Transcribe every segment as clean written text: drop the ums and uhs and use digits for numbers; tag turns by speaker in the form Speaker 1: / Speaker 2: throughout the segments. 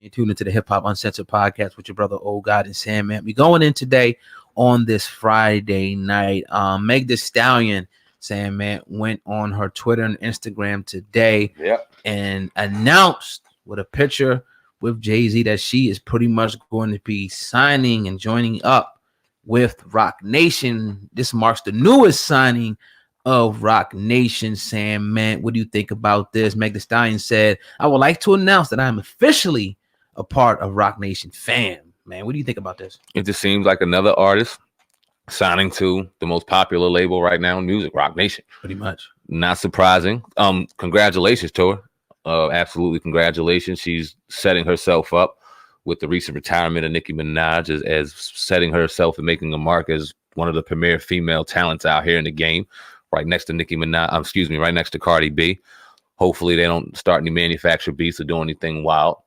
Speaker 1: You tune into the Hip Hop Uncensored podcast with your brother Old God and Sandman. We going in today on this Friday night. Megan Thee Stallion, Sandman, went on her Twitter and Instagram today and announced with a picture with Jay-Z that she is pretty much going to be signing and joining up with Roc Nation. This marks the newest signing of Roc Nation. Sandman, what do you think about this? Megan Thee Stallion said, "I would like to announce that I am officially a part of Roc Nation fam." Man, what do you think about this?
Speaker 2: It just seems like another artist signing to the most popular label right now in music, Roc Nation.
Speaker 1: Pretty much.
Speaker 2: Not surprising. Congratulations to her. Absolutely congratulations. She's setting herself up with the recent retirement of Nicki Minaj as setting herself and making a mark as one of the premier female talents out here in the game, right next to Nicki Minaj, right next to Cardi B. Hopefully they don't start any manufactured beats or do anything wild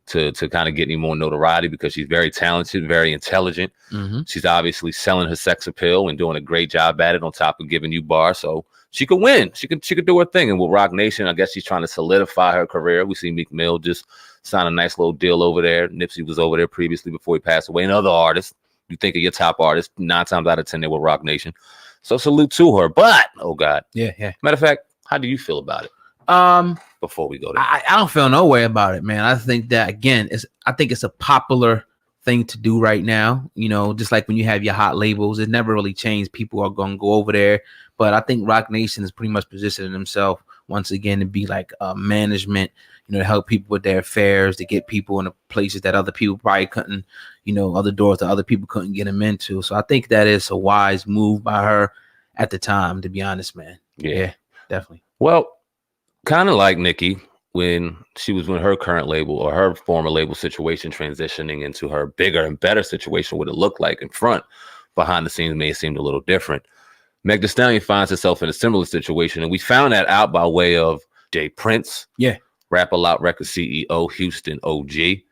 Speaker 2: to kind of get any more notoriety, because she's very talented, very intelligent. She's obviously selling her sex appeal and doing a great job at it, on top of giving you bars. So she could win. She could do her thing. And with Roc Nation, I guess she's trying to solidify her career. We see Meek Mill just sign a nice little deal over there. Nipsey was over there previously before he passed away. And other artists, you think of your top artists, 9 times out of 10 they were Roc Nation. So salute to her. But oh God,
Speaker 1: yeah.
Speaker 2: Matter of fact, how do you feel about it? Before we go there,
Speaker 1: I don't feel no way about it, man. I think that again, I think it's a popular thing to do right now. You know, just like when you have your hot labels, it never really changed. People are going to go over there, but I think Roc Nation is pretty much positioning themselves once again to be like management. You know, to help people with their affairs, to get people in the places that other people probably couldn't. You know, other doors that other people couldn't get them into. So I think that is a wise move by her at the time. To be honest, man. Yeah, definitely.
Speaker 2: Well, kind of like Nicki when she was with her current label or her former label situation, transitioning into her bigger and better situation, what it looked like in front. Behind the scenes may have seemed a little different. Megan Thee Stallion finds herself in a similar situation, and we found that out by way of J.Prince, Rap A Lot Records CEO, Houston OG.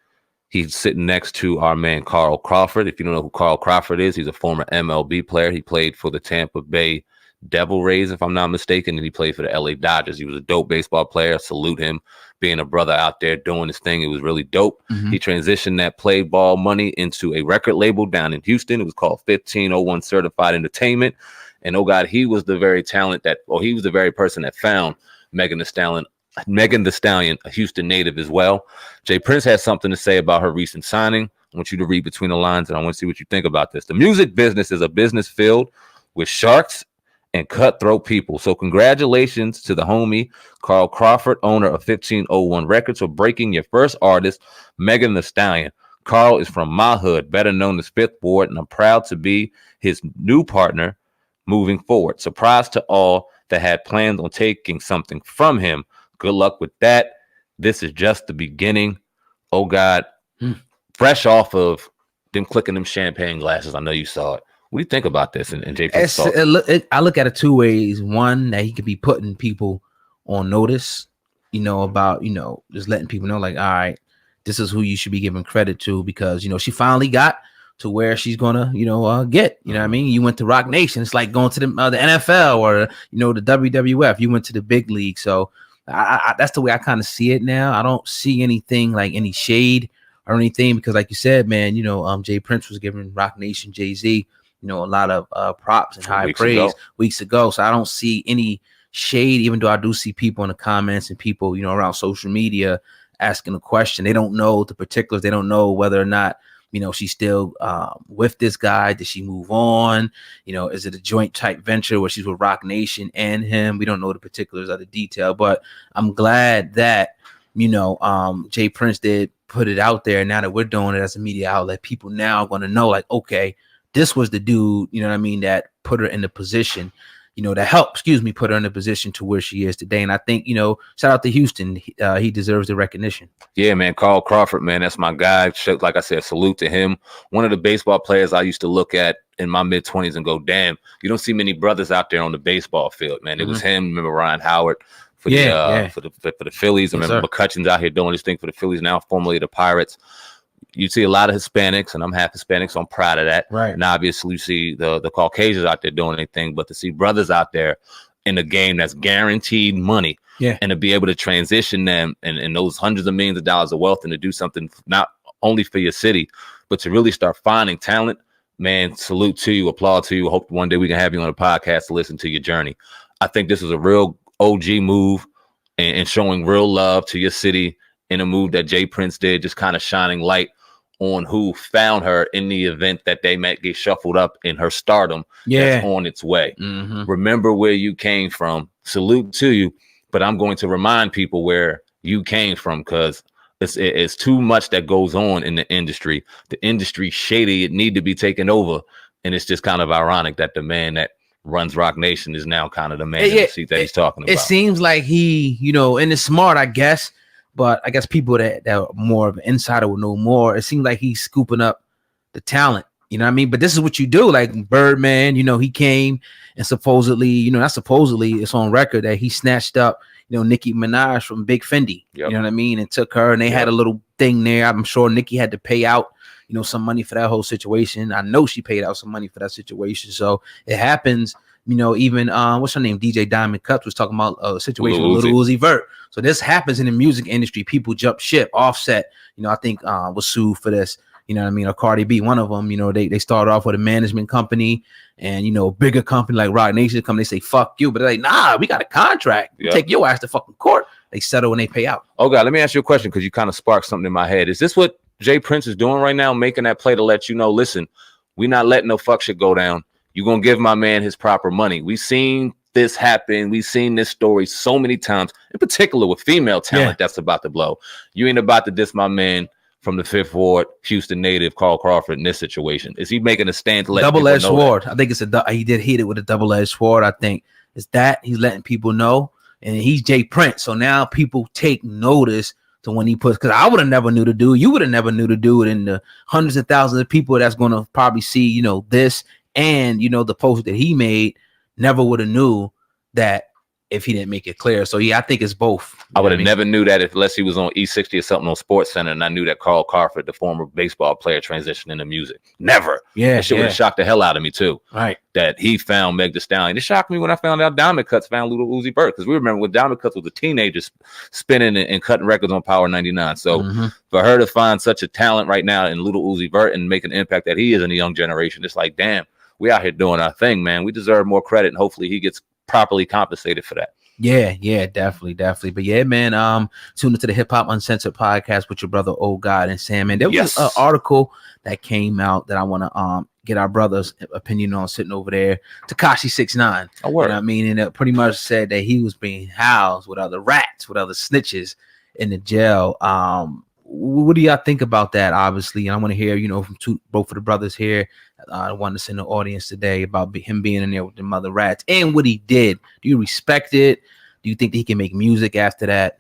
Speaker 2: He's sitting next to our man Carl Crawford. If you don't know who Carl Crawford is, he's a former MLB player. He played for the Tampa Bay Devil Rays, if I'm not mistaken, and he played for the LA Dodgers. He was a dope baseball player. I salute him, being a brother out there doing his thing. It was really dope. He transitioned that play ball money into a record label down in Houston. It was called 1501 Certified Entertainment. And oh God, he was the very person that found Megan Thee Stallion, a Houston native as well. J.Prince has something to say about her recent signing. I want you to read between the lines, and I want to see what you think about this. The music business is a business filled with sharks and cutthroat people. So congratulations to the homie Carl Crawford, owner of 1501 Records, for breaking your first artist, Megan Thee Stallion. Carl is from my hood, better known as Fifth Ward, and I'm proud to be his new partner moving forward. Surprise to all that had plans on taking something from him. Good luck with that. This is just the beginning. Oh God, fresh off of them clicking them champagne glasses. I know you saw it. What do you think about this? And J.Prince,
Speaker 1: I look at it 2 ways. One, that he could be putting people on notice, you know, about, you know, just letting people know, like, all right, this is who you should be giving credit to, because, you know, she finally got to where she's gonna, you know, get, you know what I mean? You went to Roc Nation. It's like going to the NFL or, you know, the WWF. You went to the big league. So I that's the way I kind of see it now. I don't see anything like any shade or anything, because like you said, man, you know, J.Prince was giving Roc Nation, Jay-Z, you know, a lot of props and high praise weeks ago. So I don't see any shade, even though I do see people in the comments and people, you know, around social media asking a question. They don't know the particulars. They don't know whether or not, you know, she's still with this guy. Did she move on? You know, is it a joint type venture where she's with Roc Nation and him? We don't know the particulars of the detail, but I'm glad that, you know, J.Prince did put it out there. Now that we're doing it as a media outlet, people now are going to know, like, okay, this was the dude, you know what I mean, that put her in the position, you know, that helped, put her in the position to where she is today. And I think, you know, shout out to Houston. He deserves the recognition.
Speaker 2: Yeah, man. Carl Crawford, man, that's my guy. Like I said, salute to him. One of the baseball players I used to look at in my mid-20s and go, damn, you don't see many brothers out there on the baseball field, man. It was him. Remember Ryan Howard for the Phillies. I remember McCutcheon's out here doing his thing for the Phillies, now formerly the Pirates. You see a lot of Hispanics, and I'm half Hispanic, so I'm proud of that.
Speaker 1: Right.
Speaker 2: And obviously you see the Caucasians out there doing anything, but to see brothers out there in a game that's guaranteed money,
Speaker 1: Yeah.
Speaker 2: And to be able to transition them and those hundreds of millions of dollars of wealth and to do something not only for your city, but to really start finding talent, man, salute to you, applaud to you. Hope one day we can have you on a podcast to listen to your journey. I think this is a real OG move and showing real love to your city in a move that J.Prince did, just kind of shining light on who found her in the event that they might get shuffled up in her stardom that's on its way. Remember where you came from. Salute to you, but I'm going to remind people where you came from, because it's too much that goes on in the industry. The industry shady, it need to be taken over. And it's just kind of ironic that the man that runs Roc Nation is now kind of the man in the seat that he's talking about.
Speaker 1: It seems like he, you know, and it's smart, I guess, but I guess people that are more of an insider will know more. It seems like he's scooping up the talent, you know what I mean? But this is what you do, like Birdman, you know, he came and supposedly, you know, not supposedly, it's on record that he snatched up, you know, Nicki Minaj from Big Fendi, you know what I mean? And took her, and they had a little thing there. I'm sure Nicki had to pay out, you know, some money for that whole situation. I know she paid out some money for that situation. So it happens, you know, even what's her name? DJ Diamond Cuts was talking about a situation with Lil Uzi Vert. So this happens in the music industry. People jump ship. Offset, you know, I think was sued for this, you know what I mean? Or Cardi B, one of them, you know, they started off with a management company, and, you know, a bigger company like Roc Nation come, they say, fuck you. But they're like, nah, we got a contract. Take your ass to fucking court. They settle and they pay out.
Speaker 2: Oh God, let me ask you a question, because you kind of sparked something in my head. Is this what J.Prince is doing right now, making that play to let you know, listen, we not letting no fuck shit go down. You're going to give my man his proper money. We've seen this happen. We've seen this story so many times, in particular with female talent that's about to blow. You ain't about to diss my man from the 5th Ward, Houston native, Carl Crawford in this situation. Is he making a stand to let
Speaker 1: double-edged sword? I think it's he did hit it with a double-edged sword. I think it's that he's letting people know, and he's J.Prince. So now people take notice to when he puts, because I would have never knew the dude. You would have never knew the dude, and the hundreds of thousands of people that's going to probably see, you know, this and, you know, the post that he made, never would have knew that if he didn't make it clear. So yeah, I think it's both.
Speaker 2: I would have never knew that unless he was on E60 or something on Sports Center, and I knew that Carl Crawford, the former baseball player, transitioned into music. Never.
Speaker 1: Yeah,
Speaker 2: that shit would have shocked the hell out of me too.
Speaker 1: Right.
Speaker 2: That he found Meg Thee Stallion. It shocked me when I found out Diamond Cuts found Lil Uzi Vert, because we remember when Diamond Cuts was a teenager spinning and cutting records on Power 99. So for her to find such a talent right now in Lil Uzi Vert and make an impact that he is in the young generation, it's like, damn, we out here doing our thing, man. We deserve more credit, and hopefully he gets properly compensated for that.
Speaker 1: Yeah, definitely. But yeah, man, tune into the Hip Hop Uncensored podcast with your brother Oh God and Sam. And there was an article that came out that I want to get our brother's opinion on, sitting over there. Tekashi 6ix9ine.
Speaker 2: Oh, word.
Speaker 1: You know what I mean? And it pretty much said that he was being housed with other rats, with other snitches in the jail. What do y'all think about that? Obviously, and I want to hear, you know, from both of the brothers here. I want to send the audience today about him being in there with the mother rats and what he did. Do you respect it? Do you think that he can make music after that?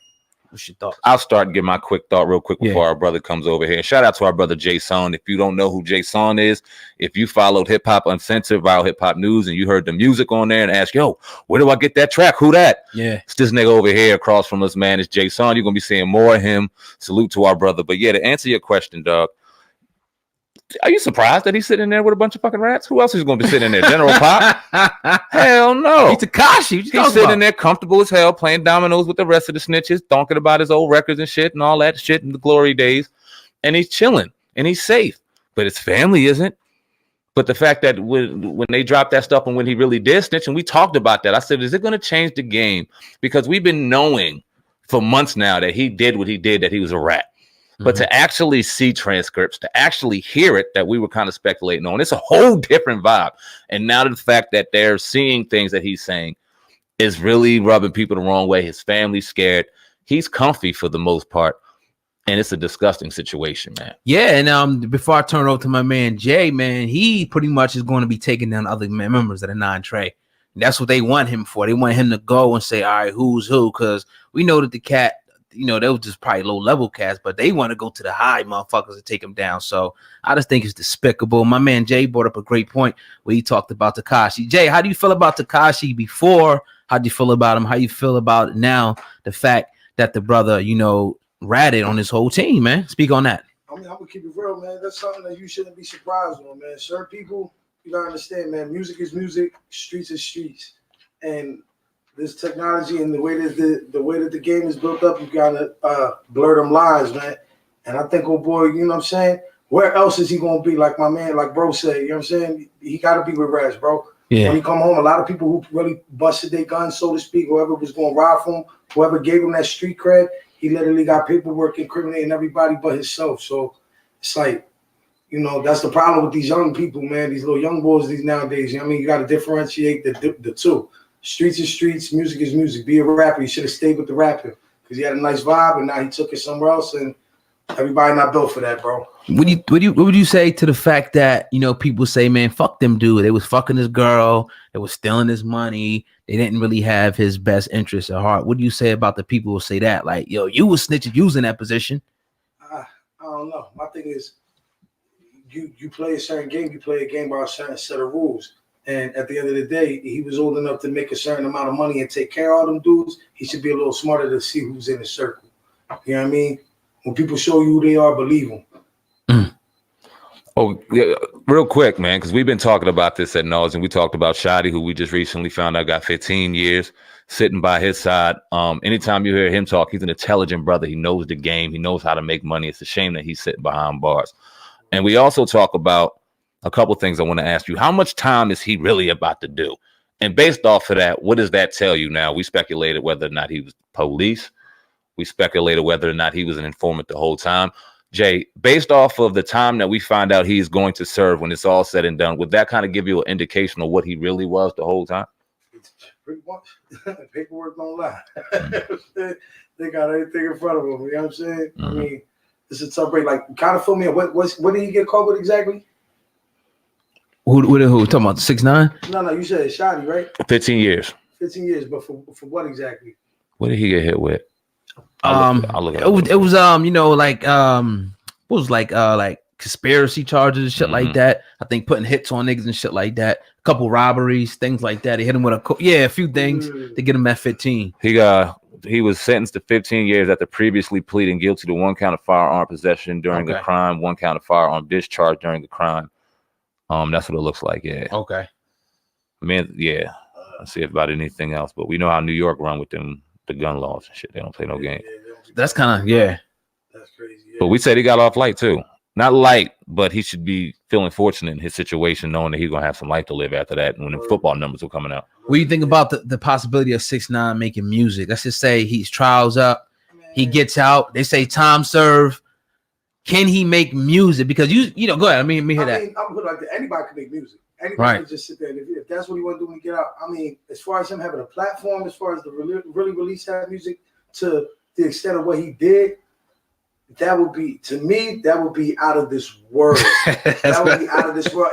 Speaker 1: What's your thoughts?
Speaker 2: I'll start and give my quick thought real quick before our brother comes over here. Shout out to our brother Jason. If you don't know who Jason is, if you followed Hip Hop Uncensored, Viral Hip Hop News, and you heard the music on there and asked, yo, where do I get that track? Who that?
Speaker 1: Yeah.
Speaker 2: It's this nigga over here across from us, man. It's Jason. You're going to be seeing more of him. Salute to our brother. But yeah, to answer your question, dog, are you surprised that he's sitting there with a bunch of fucking rats? Who else is going to be sitting there? General Pop? Hell no.
Speaker 1: He's Tekashi.
Speaker 2: He's sitting there comfortable as hell, playing dominoes with the rest of the snitches, talking about his old records and shit and all that shit in the glory days. And he's chilling and he's safe. But his family isn't. But the fact that when they dropped that stuff and when he really did snitch, and we talked about that, I said, is it going to change the game? Because we've been knowing for months now that he did what he did, that he was a rat. But to actually see transcripts, to actually hear it, that we were kind of speculating on, it's a whole different vibe. And now the fact that they're seeing things that he's saying is really rubbing people the wrong way. His family's scared. He's comfy for the most part. And it's a disgusting situation, man.
Speaker 1: Yeah, and before I turn over to my man Jay, man, he pretty much is going to be taking down other members of the 9 Trey. That's what they want him for. They want him to go and say, all right, who's who? Because we know that the cat, you know, they were just probably low-level cats, but they want to go to the high motherfuckers to take them down. So I just think it's despicable. My man Jay brought up a great point where he talked about Tekashi. Jay, how do you feel about Tekashi before? How do you feel about him? How you feel about it now? The fact that the brother, you know, ratted on his whole team, man. Speak on that.
Speaker 3: I mean, I'm gonna keep it real, man. That's something that you shouldn't be surprised on, man. Certain people, you gotta understand, man. Music is music, streets is streets, and this technology and the way that the game is built up, you gotta blur them lines, man. And I think, oh boy, you know what I'm saying? Where else is he gonna be? Like my man, like bro said, you know what I'm saying? He gotta be with Raz, bro.
Speaker 1: Yeah.
Speaker 3: When he come home, a lot of people who really busted their guns, so to speak, whoever was gonna ride for him, whoever gave him that street cred, he literally got paperwork incriminating everybody but himself. So it's like, you know, that's the problem with these young people, man. These little young boys these nowadays. You know what I mean? You got to differentiate the two. Streets is streets, music is music. Be a rapper. You should have stayed with the rapping because he had a nice vibe, and now he took it somewhere else, and everybody not built for that, bro.
Speaker 1: What would you say to the fact that, you know, people say, man, fuck them dude. They was fucking his girl. They was stealing his money. They didn't really have his best interest at heart. What do you say about the people who say that? Like, yo, you was snitching, you was in that position.
Speaker 3: I don't know. My thing is, you play a certain game. You play a game by a certain set of rules. And at the end of the day, he was old enough to make a certain amount of money and take care of all them dudes. He should be a little smarter to see who's in the circle. You know what I mean? When people show you who they are, believe them.
Speaker 2: Oh, yeah, real quick, man, because we've been talking about this at nauseam. We talked about Shotty, who we just recently found out got 15 years sitting by his side. Anytime you hear him talk, he's an intelligent brother. He knows the game. He knows how to make money. It's a shame that he's sitting behind bars. And we also talk about a couple of things I want to ask you. How much time is he really about to do? And based off of that, what does that tell you now? We speculated whether or not he was police. We speculated whether or not he was an informant the whole time. Jay, based off of the time that we find out he's going to serve when it's all said and done, would that kind of give you an indication of what he really was the whole time?
Speaker 3: Pretty much. Paperwork don't lie. They got everything in front of them. You know what I'm saying? I mean, it's a tough break. Like, kind of fill me in. What did he get caught with exactly?
Speaker 1: Who talking about 6ix9ine?
Speaker 3: No, you said Shotty, right?
Speaker 2: 15 years.
Speaker 3: 15 years, but for what exactly?
Speaker 2: What did he get hit with? I'll look
Speaker 1: it was you know, like what was like conspiracy charges and shit like that. I think putting hits on niggas and shit like that. A couple robberies, things like that. They hit him with a few things to get him at 15.
Speaker 2: He was sentenced to 15 years after previously pleading guilty to 1 count of firearm possession during the crime, 1 count of firearm discharge during the crime. That's what it looks like. Yeah.
Speaker 1: Okay.
Speaker 2: Man, yeah. Let's see about anything else, but we know how New York run with the gun laws and shit. They don't play no game.
Speaker 1: That's kind of
Speaker 3: That's crazy. Yeah.
Speaker 2: But we said he got off light too. Not light, but he should be feeling fortunate in his situation, knowing that he's gonna have some life to live after that when the football numbers are coming out.
Speaker 1: What do you think about the possibility of 6ix9ine making music? Let's just say he's trials up, he gets out. They say time serve. Can he make music? Because you know, go ahead. I mean, hear that.
Speaker 3: I'm good like that. Anybody can make music. Anybody can just sit there. And if that's what he want to do when he get out, I mean, as far as him having a platform, as far as the really release that music to the extent of what he did, that would be, to me, that would be out of this world. That would be out of this world.